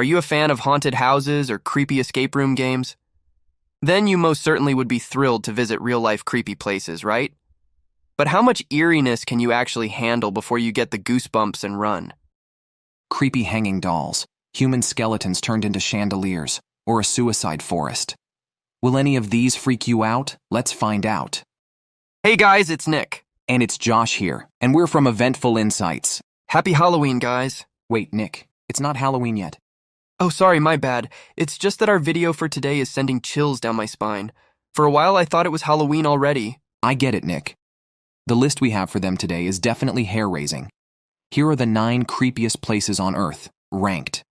Are you a fan of haunted houses or creepy escape room games? Then you most certainly would be thrilled to visit real-life creepy places, right? But how much eeriness can you actually handle before you get the goosebumps and run? Creepy hanging dolls, human skeletons turned into chandeliers, or a suicide forest. Will any of these freak you out? Let's find out. Hey guys, it's Nick. And it's Josh here, and we're from Eventful Insights. Happy Halloween, guys. Wait, Nick, it's not Halloween yet. Oh, sorry, my bad. It's just that our video for today is sending chills down my spine. For a while, I thought it was Halloween already. I get it, Nick. The list we have for them today is definitely hair-raising. Here are the 9 creepiest places on Earth, ranked.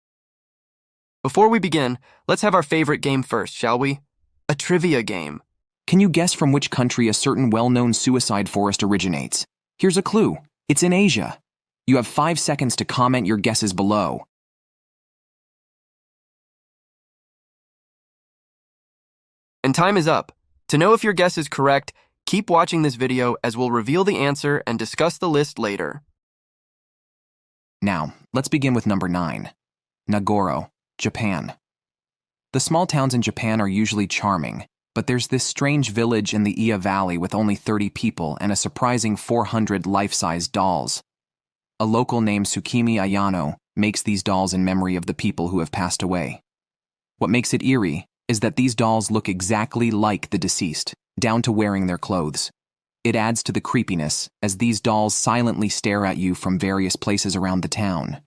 Before we begin, let's have our favorite game first, shall we? A trivia game. Can you guess from which country a certain well-known suicide forest originates? Here's a clue. It's in Asia. You have 5 seconds to comment your guesses below. And time is up. To know if your guess is correct, keep watching this video as we'll reveal the answer and discuss the list later. Now, let's begin with number 9. Nagoro, Japan. The small towns in Japan are usually charming, but there's this strange village in the Iya Valley with only 30 people and a surprising 400 life-size dolls. A local named Tsukimi Ayano makes these dolls in memory of the people who have passed away. What makes it eerie is that these dolls look exactly like the deceased, down to wearing their clothes. It adds to the creepiness, as these dolls silently stare at you from various places around the town.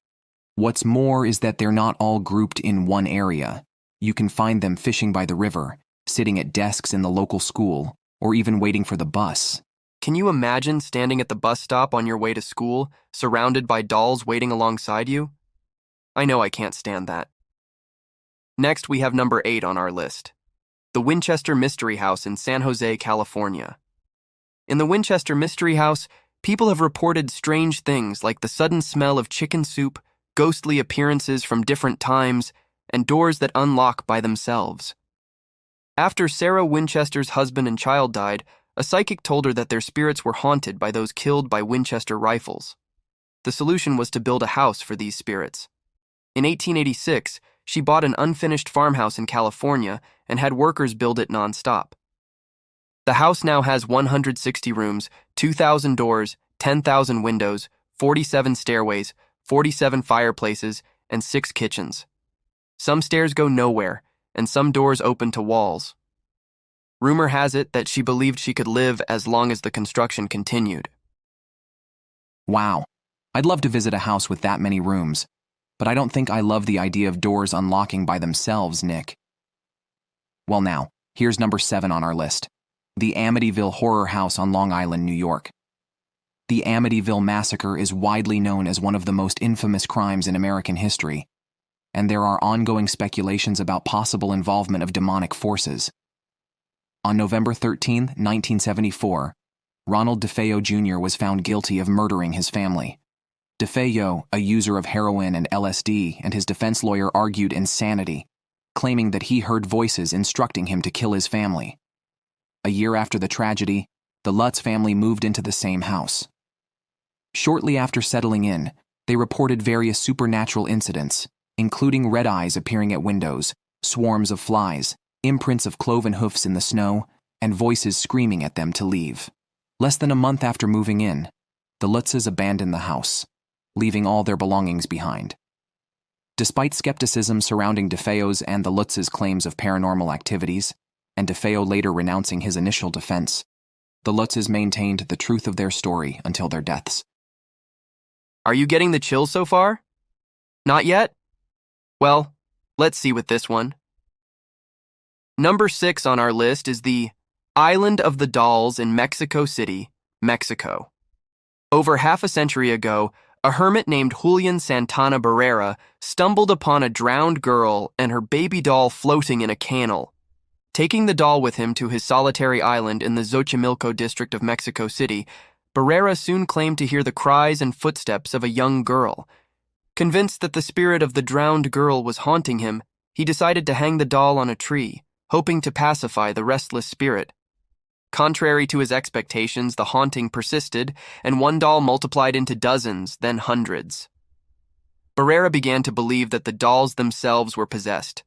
What's more is that they're not all grouped in one area. You can find them fishing by the river, sitting at desks in the local school, or even waiting for the bus. Can you imagine standing at the bus stop on your way to school, surrounded by dolls waiting alongside you? I know I can't stand that. Next, we have number 8 on our list. The Winchester Mystery House in San Jose, California. In the Winchester Mystery House, people have reported strange things like the sudden smell of chicken soup, ghostly appearances from different times, and doors that unlock by themselves. After Sarah Winchester's husband and child died, a psychic told her that their spirits were haunted by those killed by Winchester rifles. The solution was to build a house for these spirits. In 1886, she bought an unfinished farmhouse in California and had workers build it nonstop. The house now has 160 rooms, 2,000 doors, 10,000 windows, 47 stairways, 47 fireplaces, and 6 kitchens. Some stairs go nowhere, and some doors open to walls. Rumor has it that she believed she could live as long as the construction continued. Wow, I'd love to visit a house with that many rooms, but I don't think I love the idea of doors unlocking by themselves, Nick. Well now, here's number 7 on our list. The Amityville Horror House on Long Island, New York. The Amityville Massacre is widely known as one of the most infamous crimes in American history, and there are ongoing speculations about possible involvement of demonic forces. On November 13, 1974, Ronald DeFeo Jr. was found guilty of murdering his family. DeFeo, a user of heroin and LSD, and his defense lawyer argued insanity, claiming that he heard voices instructing him to kill his family. A year after the tragedy, the Lutz family moved into the same house. Shortly after settling in, they reported various supernatural incidents, including red eyes appearing at windows, swarms of flies, imprints of cloven hoofs in the snow, and voices screaming at them to leave. Less than a month after moving in, the Lutzes abandoned the house, leaving all their belongings behind. Despite skepticism surrounding DeFeo's and the Lutzes' claims of paranormal activities, and DeFeo later renouncing his initial defense, the Lutzes maintained the truth of their story until their deaths. Are you getting the chills so far? Not yet? Well, let's see with this one. Number 6 on our list is the Island of the Dolls in Mexico City, Mexico. Over half a century ago, a hermit named Julian Santana Barrera stumbled upon a drowned girl and her baby doll floating in a canal. Taking the doll with him to his solitary island in the Xochimilco district of Mexico City, Barrera soon claimed to hear the cries and footsteps of a young girl. Convinced that the spirit of the drowned girl was haunting him, he decided to hang the doll on a tree, hoping to pacify the restless spirit. Contrary to his expectations, the haunting persisted, and one doll multiplied into dozens, then hundreds. Barrera began to believe that the dolls themselves were possessed,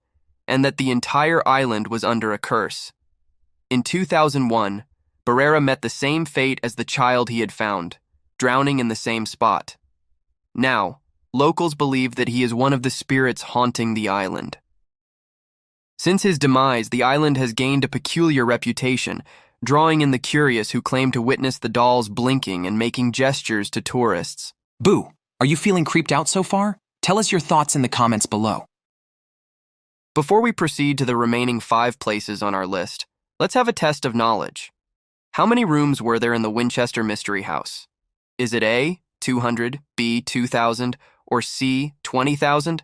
and that the entire island was under a curse. In 2001, Barrera met the same fate as the child he had found, drowning in the same spot. Now, locals believe that he is one of the spirits haunting the island. Since his demise, the island has gained a peculiar reputation, drawing in the curious who claim to witness the dolls blinking and making gestures to tourists. Boo, are you feeling creeped out so far? Tell us your thoughts in the comments below. Before we proceed to the remaining 5 places on our list, let's have a test of knowledge. How many rooms were there in the Winchester Mystery House? Is it A, 200, B, 2,000, or C, 20,000?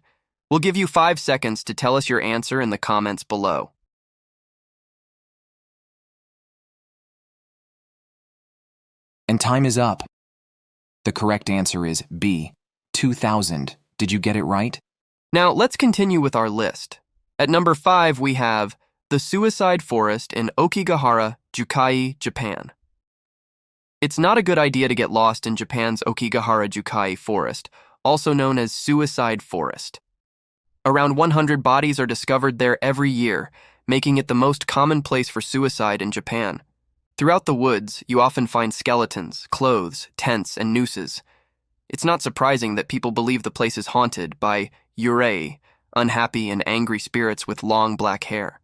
We'll give you 5 seconds to tell us your answer in the comments below. And time is up. The correct answer is B, 2,000. Did you get it right? Now, let's continue with our list. At number 5, we have the Suicide Forest in Okigahara, Jukai, Japan. It's not a good idea to get lost in Japan's Okigahara Jukai Forest, also known as Suicide Forest. Around 100 bodies are discovered there every year, making it the most common place for suicide in Japan. Throughout the woods, you often find skeletons, clothes, tents, and nooses. It's not surprising that people believe the place is haunted by eerie, unhappy and angry spirits with long black hair.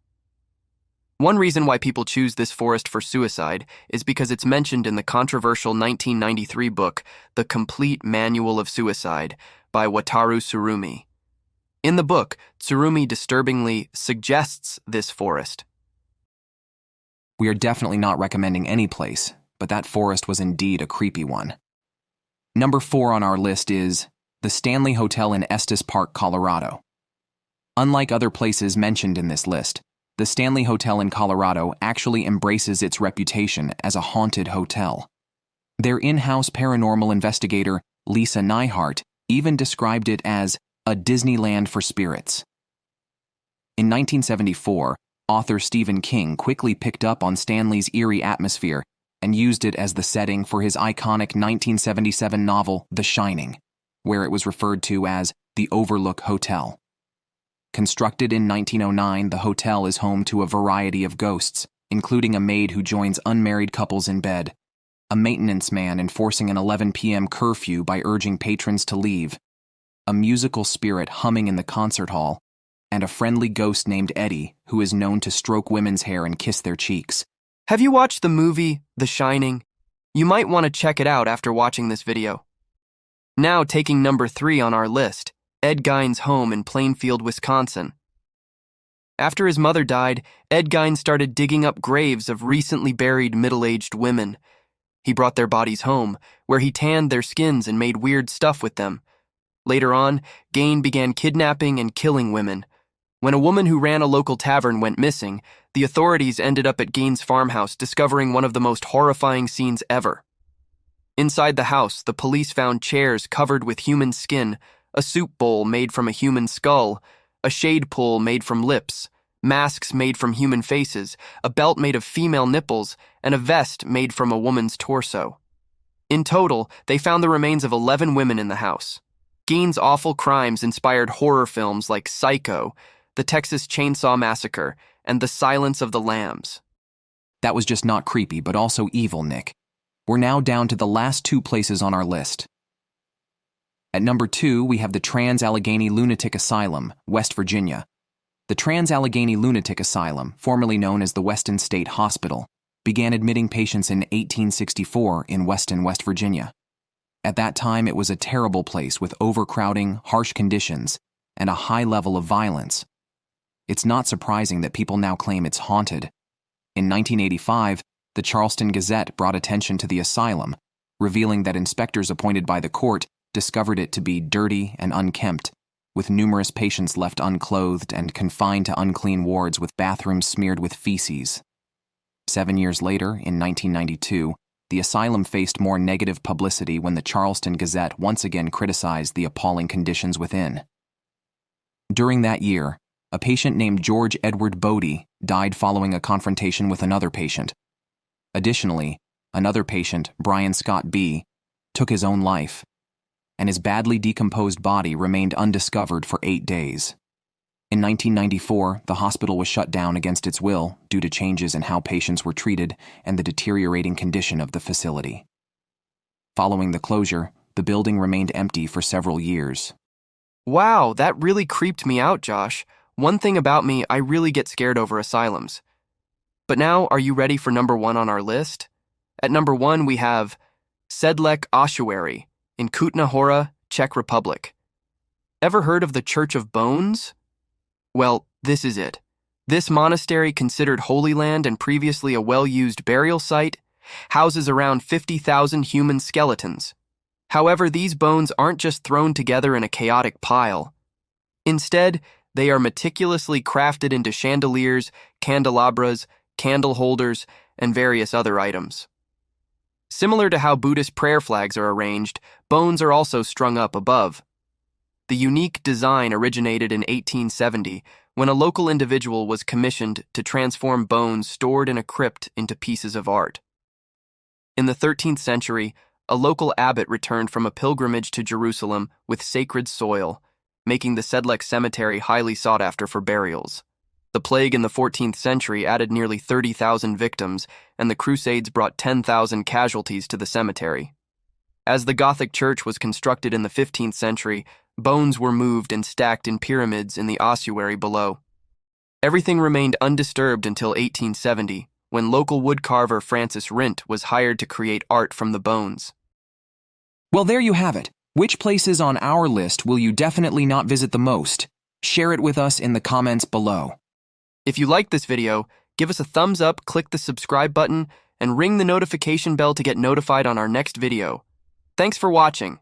One reason why people choose this forest for suicide is because it's mentioned in the controversial 1993 book, The Complete Manual of Suicide, by Wataru Tsurumi. In the book, Tsurumi disturbingly suggests this forest. We are definitely not recommending any place, but that forest was indeed a creepy one. Number 4 on our list is the Stanley Hotel in Estes Park, Colorado. Unlike other places mentioned in this list, the Stanley Hotel in Colorado actually embraces its reputation as a haunted hotel. Their in-house paranormal investigator, Lisa Neihart, even described it as a Disneyland for spirits. In 1974, author Stephen King quickly picked up on Stanley's eerie atmosphere and used it as the setting for his iconic 1977 novel, The Shining, where it was referred to as the Overlook Hotel. Constructed in 1909, the hotel is home to a variety of ghosts, including a maid who joins unmarried couples in bed, a maintenance man enforcing an 11 p.m. curfew by urging patrons to leave, a musical spirit humming in the concert hall, and a friendly ghost named Eddie who is known to stroke women's hair and kiss their cheeks. Have you watched the movie, The Shining? You might want to check it out after watching this video. Now taking number 3 on our list, Ed Gein's home in Plainfield, Wisconsin. After his mother died, Ed Gein started digging up graves of recently buried middle-aged women. He brought their bodies home, where he tanned their skins and made weird stuff with them. Later on, Gein began kidnapping and killing women. When a woman who ran a local tavern went missing, the authorities ended up at Gein's farmhouse discovering one of the most horrifying scenes ever. Inside the house, the police found chairs covered with human skin, a soup bowl made from a human skull, a shade pole made from lips, masks made from human faces, a belt made of female nipples, and a vest made from a woman's torso. In total, they found the remains of 11 women in the house. Gein's awful crimes inspired horror films like Psycho, The Texas Chainsaw Massacre, and The Silence of the Lambs. That was just not creepy, but also evil, Nick. We're now down to the last 2 places on our list. At number 2, we have the Trans-Allegheny Lunatic Asylum, West Virginia. The Trans-Allegheny Lunatic Asylum, formerly known as the Weston State Hospital, began admitting patients in 1864 in Weston, West Virginia. At that time, it was a terrible place with overcrowding, harsh conditions, and a high level of violence. It's not surprising that people now claim it's haunted. In 1985, the Charleston Gazette brought attention to the asylum, revealing that inspectors appointed by the court discovered it to be dirty and unkempt, with numerous patients left unclothed and confined to unclean wards with bathrooms smeared with feces. 7 years later, in 1992, the asylum faced more negative publicity when the Charleston Gazette once again criticized the appalling conditions within. During that year, a patient named George Edward Bodie died following a confrontation with another patient. Additionally, another patient, Brian Scott B., took his own life. and his badly decomposed body remained undiscovered for 8 days. In 1994, the hospital was shut down against its will due to changes in how patients were treated and the deteriorating condition of the facility. Following the closure, the building remained empty for several years. Wow, that really creeped me out, Josh. One thing about me, I really get scared over asylums. But now, are you ready for number 1 on our list? At number 1, we have Sedluary in Kutna Hora, Czech Republic. Ever heard of the Church of Bones? Well, this is it. This monastery, considered Holy Land and previously a well-used burial site, houses around 50,000 human skeletons. However, these bones aren't just thrown together in a chaotic pile. Instead, they are meticulously crafted into chandeliers, candelabras, candle holders, and various other items. Similar to how Buddhist prayer flags are arranged, bones are also strung up above. The unique design originated in 1870 when a local individual was commissioned to transform bones stored in a crypt into pieces of art. In the 13th century, a local abbot returned from a pilgrimage to Jerusalem with sacred soil, making the Sedlec cemetery highly sought after for burials. The plague in the 14th century added nearly 30,000 victims, and the Crusades brought 10,000 casualties to the cemetery. As the Gothic church was constructed in the 15th century, bones were moved and stacked in pyramids in the ossuary below. Everything remained undisturbed until 1870, when local woodcarver Francis Rint was hired to create art from the bones. Well, there you have it. Which places on our list will you definitely not visit the most? Share it with us in the comments below. If you liked this video, give us a thumbs up, click the subscribe button, and ring the notification bell to get notified on our next video. Thanks for watching.